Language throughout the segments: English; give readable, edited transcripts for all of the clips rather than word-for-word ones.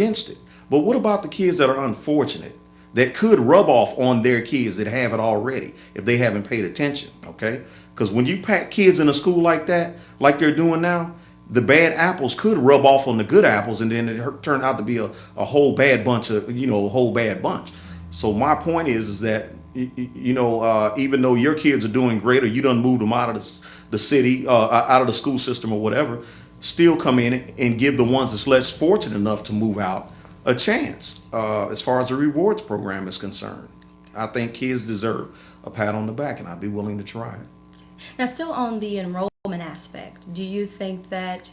against it. But what about the kids that are unfortunate, that could rub off on their kids that have it already if they haven't paid attention? Okay, because when you pack kids in a school like that, like they're doing now, the bad apples could rub off on the good apples, and then it turned out to be a whole bad bunch of, a whole bad bunch. So my point is that even though your kids are doing great, or you done moved them out of the city, out of the school system or whatever, still come in and give the ones that's less fortunate enough to move out a chance. As far as the rewards program is concerned, I think kids deserve a pat on the back, and I'd be willing to try it. Now, still on the enrollment aspect, do you think that,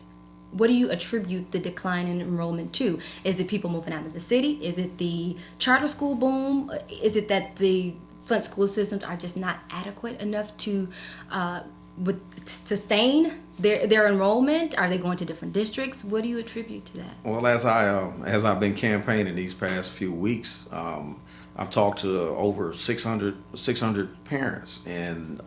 what do you attribute the decline in enrollment to? Is it people moving out of the city? Is it the charter school boom? Is it that the Flint school systems are just not adequate enough to sustain their enrollment? Are they going to different districts? What do you attribute to that? Well, as I've been campaigning these past few weeks, I've talked to over 600 parents, and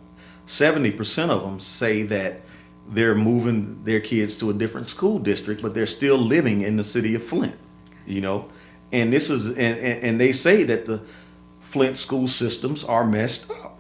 70% of them say that they're moving their kids to a different school district, but they're still living in the city of Flint. And this is and they say that the Flint school systems are messed up.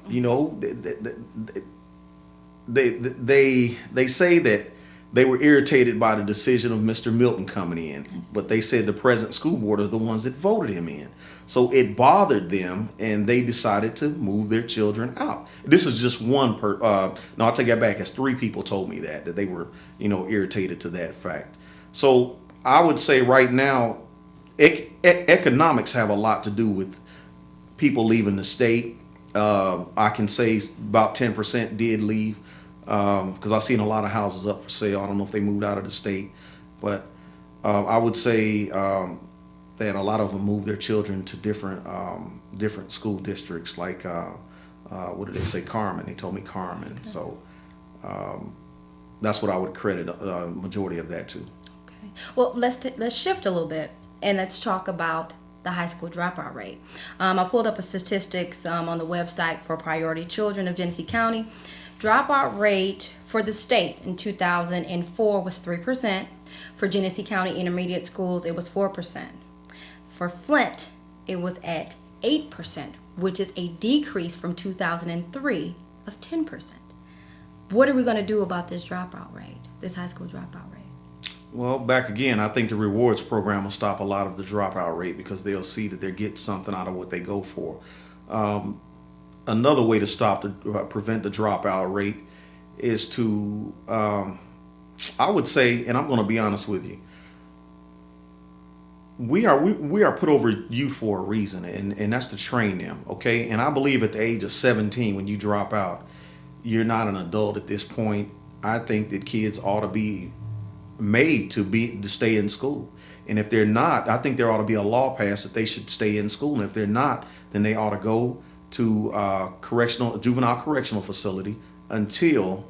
They say that they were irritated by the decision of Mr. Milton coming in, but they said the present school board are the ones that voted him in. So it bothered them, and they decided to move their children out. This is just one no, I'll take that back. As 3 people told me that they were, irritated to that fact. So I would say right now, economics have a lot to do with people leaving the state. I can say about 10% did leave, because I've seen a lot of houses up for sale. I don't know if they moved out of the state, but I would say that a lot of them moved their children to different school districts, like what did they say, Carmen? They told me Carmen. Okay. So that's what I would credit a majority of that to. Okay. Well, let's shift a little bit, and let's talk about the high school dropout rate. I pulled up a statistics on the website for Priority Children of Genesee County. Dropout rate for the state in 2004 was 3%. For Genesee County intermediate schools, it was 4%. For Flint, it was at 8%, which is a decrease from 2003 of 10%. What are we going to do about this dropout rate, this high school dropout rate? Well, back again, I think the rewards program will stop a lot of the dropout rate, because they'll see that they're getting something out of what they go for. Another way to prevent the dropout rate is to, I would say, and I'm going to be honest with you, we are put over youth for a reason, and that's to train them, okay? And I believe at the age of 17, when you drop out, you're not an adult at this point. I think that kids ought to be made to stay in school. And if they're not, I think there ought to be a law passed that they should stay in school. And if they're not, then they ought to go to juvenile correctional facility until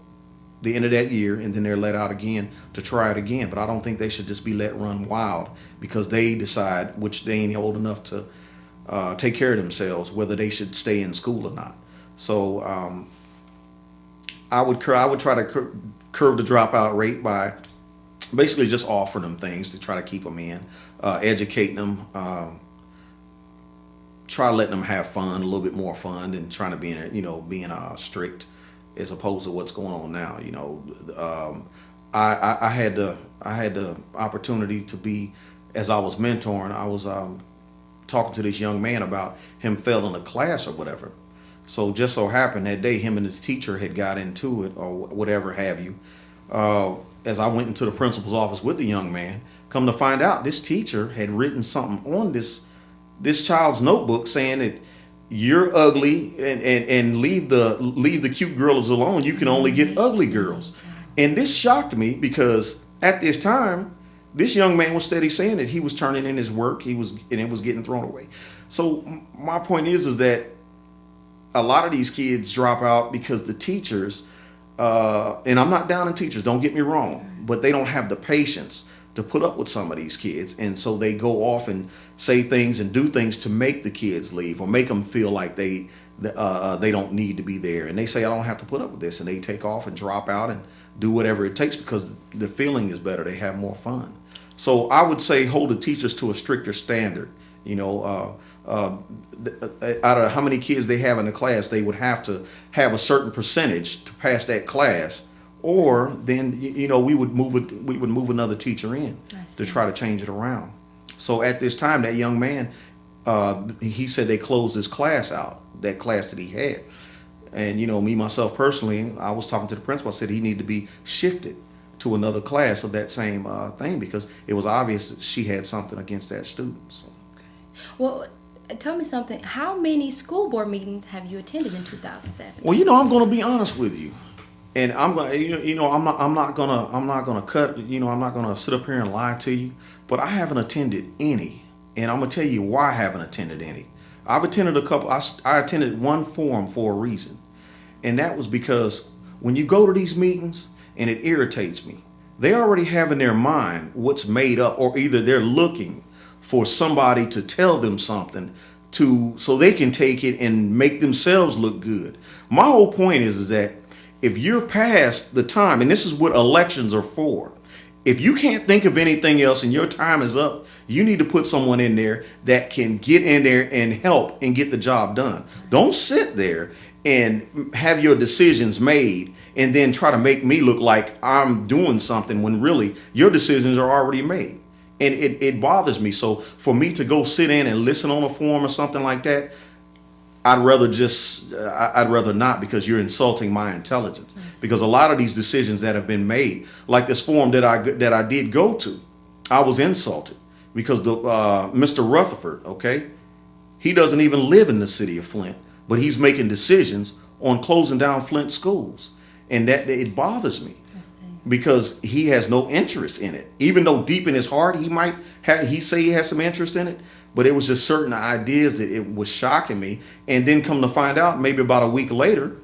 the end of that year, and then they're let out again to try it again. But I don't think they should just be let run wild because they decide, which they ain't old enough to take care of themselves, whether they should stay in school or not. So I would try to curb the dropout rate by basically just offering them things to try to keep them in, educating them, try letting them have fun, a little bit more fun than trying to be being strict, as opposed to what's going on now. I had the opportunity to be, as I was mentoring, I was talking to this young man about him failing a class or whatever. So just so happened that day, him and the teacher had got into it or whatever have you. As I went into the principal's office with the young man, come to find out, this teacher had written something on this child's notebook saying that you're ugly and leave the cute girls alone. You can only get ugly girls. And this shocked me because at this time, this young man was steady saying that he was turning in his work. It was getting thrown away. So my point is that a lot of these kids drop out because the teachers, and I'm not down on teachers, don't get me wrong, but they don't have the patience to put up with some of these kids. And so they go off and say things and do things to make the kids leave or make them feel like they don't need to be there. And they say, I don't have to put up with this. And they take off and drop out and do whatever it takes because the feeling is better. They have more fun. So I would say hold the teachers to a stricter standard. You know, out of how many kids they have in the class, they would have to have a certain percentage to pass that class, or then we would move another teacher in to try to change it around. So at this time, that young man, he said they closed his class out, that class that he had. And me myself personally, I was talking to the principal. I said he needed to be shifted to another class of that same thing, because it was obvious that she had something against that student. So. Well, tell me something. How many school board meetings have you attended in 2007? Well, I'm going to be honest with you, and I'm going to, I'm not going to cut, I'm not going to sit up here and lie to you, but I haven't attended any, and I'm going to tell you why I haven't attended any. I've attended a couple. I attended one forum for a reason, and that was because when you go to these meetings, and it irritates me, they already have in their mind what's made up, or either they're looking for somebody to tell them something so they can take it and make themselves look good. My whole point is that if you're past the time, and this is what elections are for, if you can't think of anything else and your time is up, you need to put someone in there that can get in there and help and get the job done. Don't sit there and have your decisions made and then try to make me look like I'm doing something when really your decisions are already made. And it bothers me. So for me to go sit in and listen on a forum or something like that, I'd rather not, because you're insulting my intelligence. Because a lot of these decisions that have been made, like this forum that I did go to, I was insulted because Mr. Rutherford, okay, he doesn't even live in the city of Flint, but he's making decisions on closing down Flint schools, and that it bothers me. Because he has no interest in it, even though deep in his heart he say he has some interest in it. But it was just certain ideas that it was shocking me. And then come to find out, maybe about a week later,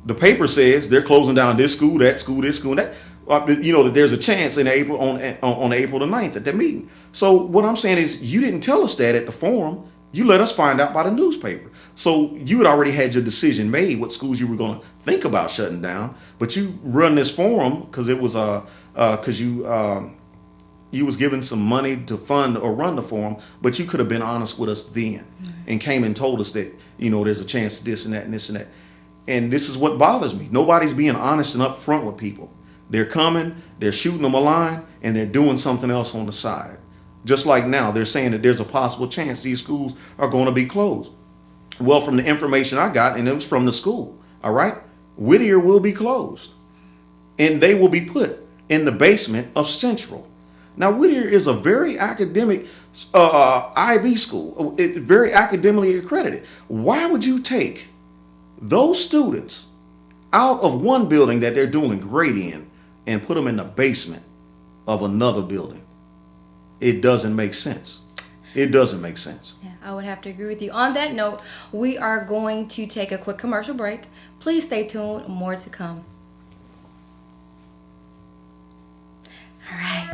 the paper says they're closing down this school, that school, this school, that. That there's a chance in April on April the 9th at the meeting. So what I'm saying is, you didn't tell us that at the forum. You let us find out by the newspaper. So you had already had your decision made what schools you were going to think about shutting down. But you run this forum because it was because you was given some money to fund or run the forum. But you could have been honest with us then and came and told us that there's a chance of this and that and this and that. And this is what bothers me. Nobody's being honest and upfront with people. They're coming, they're shooting them a line, and they're doing something else on the side. Just like now, they're saying that there's a possible chance these schools are going to be closed. Well, from the information I got, and it was from the school, all right, Whittier will be closed. And they will be put in the basement of Central. Now, Whittier is a very academic IB school, very academically accredited. Why would you take those students out of one building that they're doing great in and put them in the basement of another building? It doesn't make sense. It doesn't make sense. Yeah, I would have to agree with you. On that note, we are going to take a quick commercial break. Please stay tuned. More to come. All right.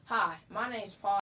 Hi, my name's Paul.